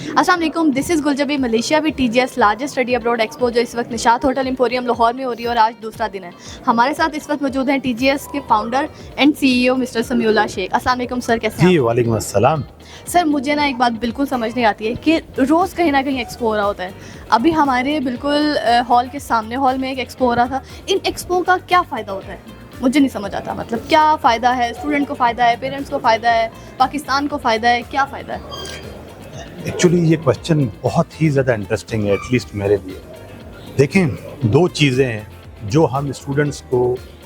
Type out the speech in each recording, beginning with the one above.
अस्सलाम वालेकुम, this is गुलजबी। Malaysia भी TGS largest study abroad expo जो इस वक्त निशात होटल एम्पोरियम लाहौर में हो रही है और आज दूसरा दिन है। हमारे साथ इस वक्त मौजूद हैं TGS के founder and CEO mister Samiullah Sheikh. अस्सलाम वालेकुम सर, कैसे हैं जी आप? वालेकुम अस्सलाम। सर मुझे ना एक बात बिल्कुल समझ नहीं आती है कि रोज़ कहीं ना कहीं एक्सपो हो रहा होता है। अभी हमारे बिल्कुल हॉल के सामने हॉल में एक एक्सपो हो रहा था। इन एक्सपो का क्या फ़ायदा होता है मुझे नहीं समझ आता। मतलब क्या फ़ायदा है, स्टूडेंट को फ़ायदा है, पेरेंट्स को फ़ायदा है, पाकिस्तान को फ़ायदा है, क्या फ़ायदा है? एक्चुअली ये क्वेश्चन बहुत ही ज़्यादा इंटरेस्टिंग है, एटलीस्ट मेरे लिए। देखें, दो चीज़ें हैं जो हम स्टूडेंट्स को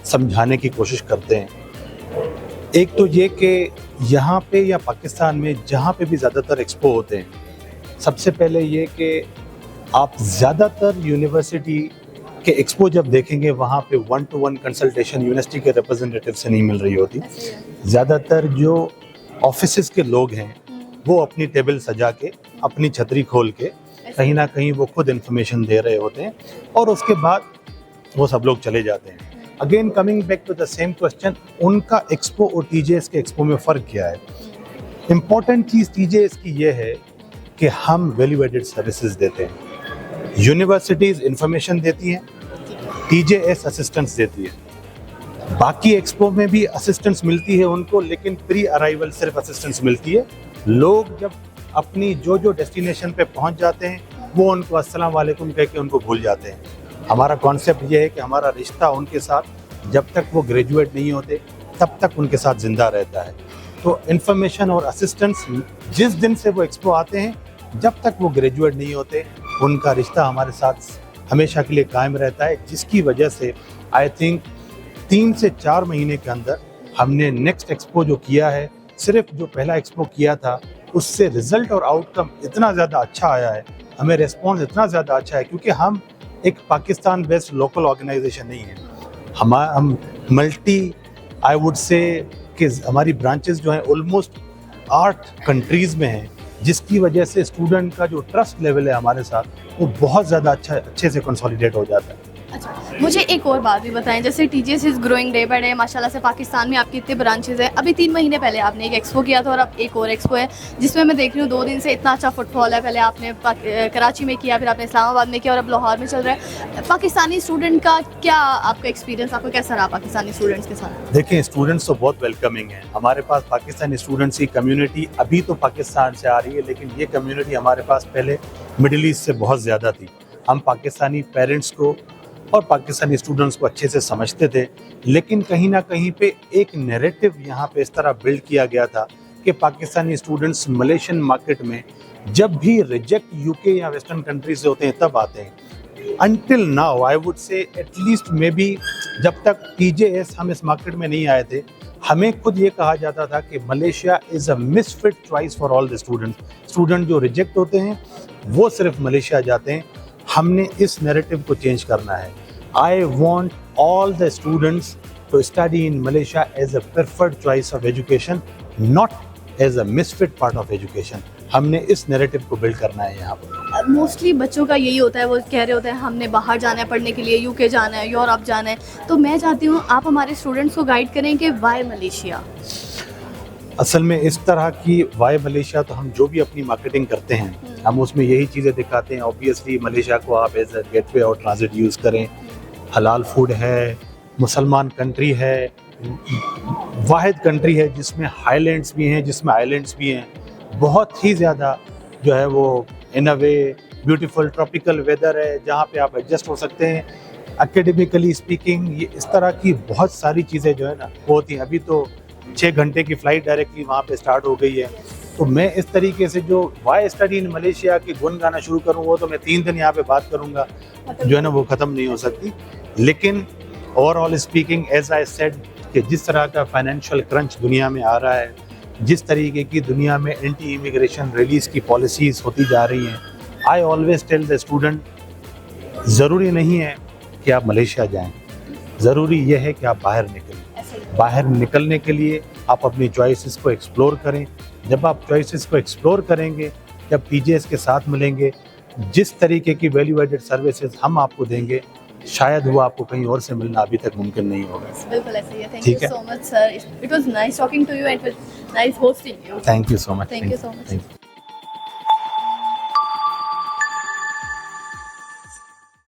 समझाने की कोशिश करते हैं। एक तो ये कि यहाँ पे या पाकिस्तान में जहाँ पे भी ज़्यादातर एक्सपो होते हैं, सबसे पहले ये कि आप ज़्यादातर यूनिवर्सिटी के एक्सपो जब देखेंगे वहाँ पे 1-to-1 कंसल्टेशन यूनिवर्सिटी के रिप्रेजेंटेटिव से नहीं मिल रही होती। ज़्यादातर जो ऑफिसेज़ के लोग हैं वो अपनी टेबल सजा के, अपनी छतरी खोल के कहीं ना कहीं वो खुद इन्फॉर्मेशन दे रहे होते हैं और उसके बाद वो सब लोग चले जाते हैं। Again coming back to the same question, उनका एक्सपो और TGS के एक्सपो में फ़र्क क्या है? इम्पॉर्टेंट चीज़ TGS की ये है कि हम वैल्यू एडेड सर्विसेज देते हैं। यूनिवर्सिटीज़ इंफॉर्मेशन देती हैं, TGS असिस्टेंस देती है। बाकी एक्सपो में भी असिस्टेंस मिलती है उनको, लेकिन प्री अराइवल सिर्फ असिस्टेंस मिलती है। लोग जब अपनी जो डेस्टिनेशन पे पहुंच जाते हैं वो उनको अस्सलाम वालेकुम कह के उनको भूल जाते हैं। हमारा कॉन्सेप्ट ये है कि हमारा रिश्ता उनके साथ जब तक वो ग्रेजुएट नहीं होते तब तक उनके साथ ज़िंदा रहता है। तो इन्फॉर्मेशन और असिस्टेंस जिस दिन से वो एक्सपो आते हैं, जब तक वो ग्रेजुएट नहीं होते, उनका रिश्ता हमारे साथ हमेशा के लिए कायम रहता है, जिसकी वजह से आई थिंक 3 से 4 महीने के अंदर हमने नेक्स्ट एक्सपो जो किया है, सिर्फ जो पहला एक्सपो किया था उससे रिजल्ट और आउटकम इतना ज़्यादा अच्छा आया है, हमें रिस्पॉन्स इतना ज़्यादा अच्छा है, क्योंकि हम एक पाकिस्तान बेस्ड लोकल ऑर्गेनाइजेशन नहीं है। हम मल्टी आई वुड से कि हमारी ब्रांचेस जो हैं ऑलमोस्ट 8 कंट्रीज़ में हैं, जिसकी वजह से स्टूडेंट का जो ट्रस्ट लेवल है हमारे साथ वो बहुत ज़्यादा अच्छे से कंसोलिडेट हो जाता है। अच्छा, मुझे एक और बात भी बताएं, जैसे TGS is growing day by day माशाल्लाह से। पाकिस्तान में आपकी इतने ब्रांचेज हैं। अभी 3 महीने पहले आपने एक एक्सपो किया था और अब एक और एक्सपो है जिसमें मैं देख रही हूँ 2 दिन से इतना अच्छा फुटफॉल है। पहले आपने कराची में किया, फिर आपने इस्लामाबाद में किया और अब लाहौर में चल रहा है। पाकिस्तानी स्टूडेंट का क्या आपका एक्सपीरियंस, आपको कैसा रहा पाकिस्तानी स्टूडेंट्स के साथ? देखिए, स्टूडेंट्स तो बहुत वेलकमिंग हैं। हमारे पास पाकिस्तानी स्टूडेंट्स की कम्युनिटी अभी तो पाकिस्तान से आ रही है, लेकिन ये कम्युनिटी हमारे पास पहले मिडिल ईस्ट से बहुत ज़्यादा थी। हम पाकिस्तानी पेरेंट्स को और पाकिस्तानी स्टूडेंट्स को अच्छे से समझते थे, लेकिन कहीं ना कहीं पे एक नैरेटिव यहाँ पे इस तरह बिल्ड किया गया था कि पाकिस्तानी स्टूडेंट्स मलेशियन मार्केट में जब भी रिजेक्ट UK या वेस्टर्न कंट्री से होते हैं तब आते हैं। Until now I would say at least may be जब तक TGS हम इस मार्केट में नहीं आए थे, हमें खुद ये कहा जाता था कि Malaysia is a misfit choice for all the student जो रिजेक्ट होते हैं वो सिर्फ मलेशिया जाते हैं। हमने इस नैरेटिव को चेंज करना है। I want all the students to study in Malaysia as a preferred choice of education, not as a misfit part of education. हमने इस नैरेटिव को बिल्ड करना है यहाँ पर। मोस्टली बच्चों का यही होता है, वो कह रहे होते हैं हमने बाहर जाना है पढ़ने के लिए, UK जाना है, यूरोप जाना है। तो मैं चाहती हूँ आप हमारे स्टूडेंट्स को गाइड करें कि वाई मलेशिया। असल में इस तरह की वाई मलेशिया तो हम जो भी अपनी मार्केटिंग करते हैं हम उसमें यही चीज़ें दिखाते हैं। ऑब्वियसली मलेशिया को आप एज अ गेटवे और ट्रांजिट यूज़ करें। हलाल फूड है, मुसलमान कंट्री है, वाहिद कंट्री है जिसमें हाईलैंड्स भी हैं, जिसमें आइलैंड्स भी हैं। बहुत ही ज़्यादा जो है वो इन अ वे ब्यूटीफुल ट्रॉपिकल वेदर है जहाँ पे आप एडजस्ट हो सकते हैं। एकेडमिकली स्पीकिंग ये इस तरह की बहुत सारी चीज़ें जो है ना वो होती हैं। अभी तो 6 घंटे की फ़्लाइट डायरेक्टली वहाँ पे स्टार्ट हो गई है। तो मैं इस तरीके से जो वाई स्टडी इन मलेशिया के गुण गाना शुरू करूँ वो तो मैं 3 दिन यहाँ पे बात करूँगा, जो है ना वो ख़त्म नहीं हो सकती। लेकिन overall speaking as I said कि जिस तरह का फाइनेंशियल क्रंच दुनिया में आ रहा है, जिस तरीके की दुनिया में एंटी इमिग्रेशन रिलीज़ की पॉलिसीज़ होती जा रही हैं, I always tell the student ज़रूरी नहीं है कि आप मलेशिया जाएँ, ज़रूरी यह है कि आप बाहर निकलें। बाहर निकलने के लिए आप अपनी चॉइसेस को एक्सप्लोर करें। जब आप चॉइसेस को एक्सप्लोर करेंगे, जब TGS के साथ मिलेंगे, जिस तरीके की वैल्यू एडेड सर्विसेज हम आपको देंगे, शायद वो आपको कहीं और से मिलना अभी तक मुमकिन नहीं होगा। बिल्कुल ऐसे ही है। Thank you so much sir, it was nice talking to you and nice hosting you. Thank you so much. Thank you so much.